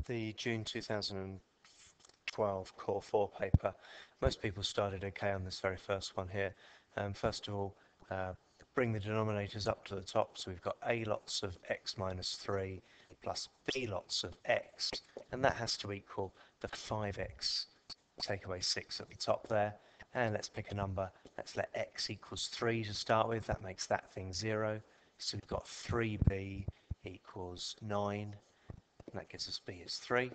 the June 2012 Core 4 paper, most people started okay on this very first one here. First of all, bring the denominators up to the top, so we've got a lots of x minus 3 plus b lots of x, and that has to equal the 5x, take away 6 at the top there, and let's pick a number. Let's let x equals 3 to start with. That makes that thing 0, so we've got 3b equals 9, and that gives us b is 3.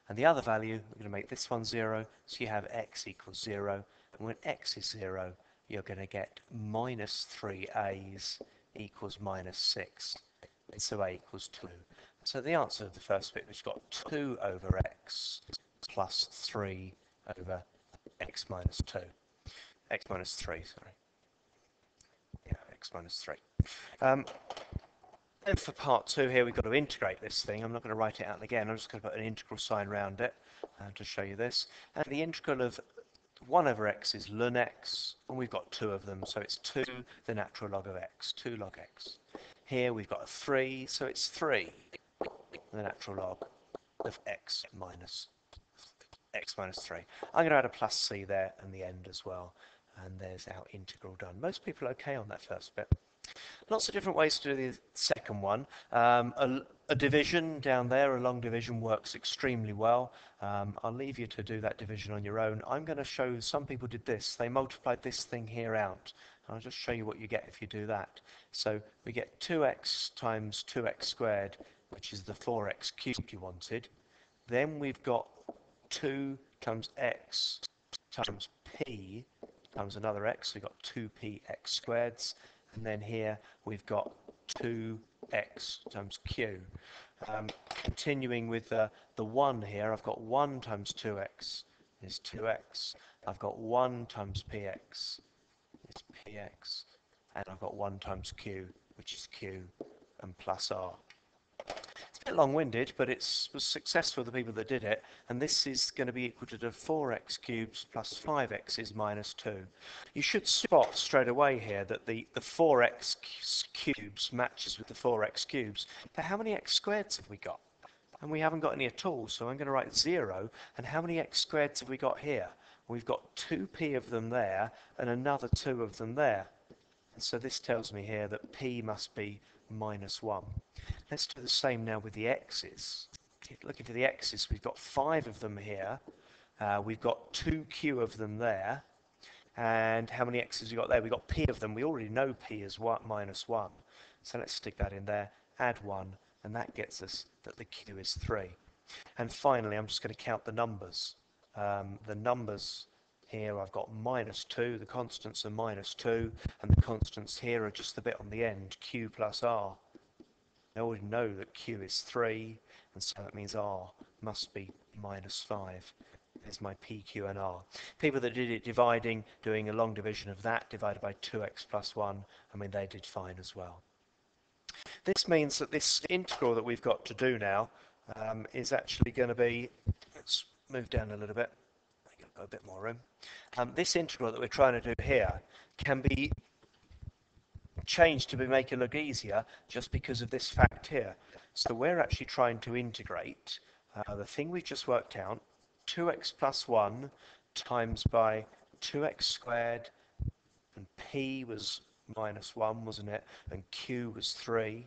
And the other value, we're going to make this one 0, so you have x equals 0, and when x is 0, you're going to get minus 3a's equals minus 6, and so a equals 2. So the answer to the first bit, we've got 2 over x plus 3 over x minus 2. X minus 3, sorry. Yeah, x minus 3. And for part 2 here, we've got to integrate this thing. I'm not going to write it out again. I'm just going to put an integral sign around it to show you this. And the integral of 1 over x is ln x, and we've got 2 of them, so it's 2 the natural log of x, 2 log x. Here we've got a 3, so it's 3 the natural log of x minus 3. I'm going to add a plus c there and the end as well, and there's our integral done. Most people are okay on that first bit. Lots of different ways to do the second one. A division down there, a long division, works extremely well. I'll leave you to do that division on your own. I'm going to show some people did this. They multiplied this thing here out. I'll just show you what you get if you do that. So we get 2x times 2x squared, which is the 4x cubed you wanted. Then we've got 2 times x times p times another x. So we've got 2p x squareds. And then here we've got 2x times q. Continuing with the 1 here, I've got 1 times 2x is 2x. I've got 1 times px is px. And I've got 1 times q, which is q, and plus r. It's a bit long-winded, but it was successful, the people that did it, and this is going to be equal to the 4x cubes plus 5x is minus 2. You should spot straight away here that the 4x cubes matches with the 4x cubes, but how many x squareds have we got? And we haven't got any at all, so I'm going to write 0, and how many x squareds have we got here? We've got 2p of them there, and another 2 of them there. And so this tells me here that p must be minus 1. Let's do the same now with the x's. Look into the x's. We've got 5 of them here. We've got 2q of them there. And how many x's we got there? We've got p of them. We already know p is minus 1. So let's stick that in there, add 1, and that gets us that the q is 3. And finally, I'm just going to count the numbers. The numbers here, I've got minus 2. The constants are minus 2. And the constants here are just the bit on the end, q plus r. I already know that q is 3, and so that means r must be minus 5. There's my p, q, and r. People that did it dividing, doing a long division of that, divided by 2x plus 1, I mean, they did fine as well. This means that this integral that we've got to do now is actually going to be, let's move down a little bit, I've got a bit more room. This integral that we're trying to do here can be changed to make it look easier just because of this fact here. So we're actually trying to integrate the thing we just worked out, 2x plus 1 times by 2x squared, and p was minus 1, wasn't it? And q was 3,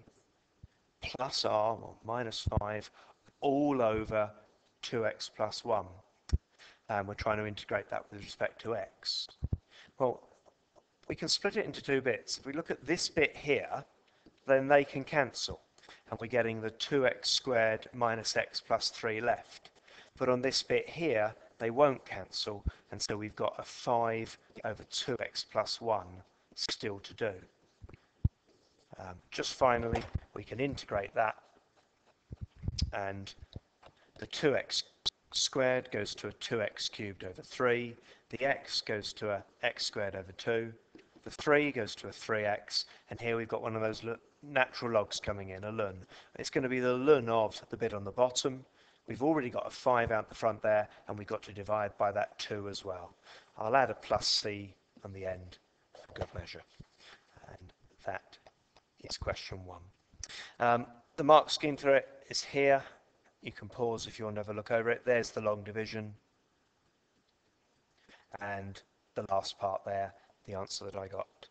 plus r, or minus 5, all over 2x plus 1. And we're trying to integrate that with respect to x. Well, we can split it into 2 bits. If we look at this bit here, then they can cancel. And we're getting the 2x squared minus x plus 3 left. But on this bit here, they won't cancel. And so we've got a 5 over 2x plus 1 still to do. Just finally, we can integrate that. And the 2x squared goes to a 2x cubed over 3. The x goes to a x squared over 2. The 3 goes to a 3x, and here we've got one of those natural logs coming in, a ln. It's going to be the ln of the bit on the bottom. We've already got a 5 out the front there, and we've got to divide by that 2 as well. I'll add a plus c on the end for good measure. And that is question 1. The mark scheme for it is here. You can pause if you want to have a look over it. There's the long division, and the last part there, the answer that I got.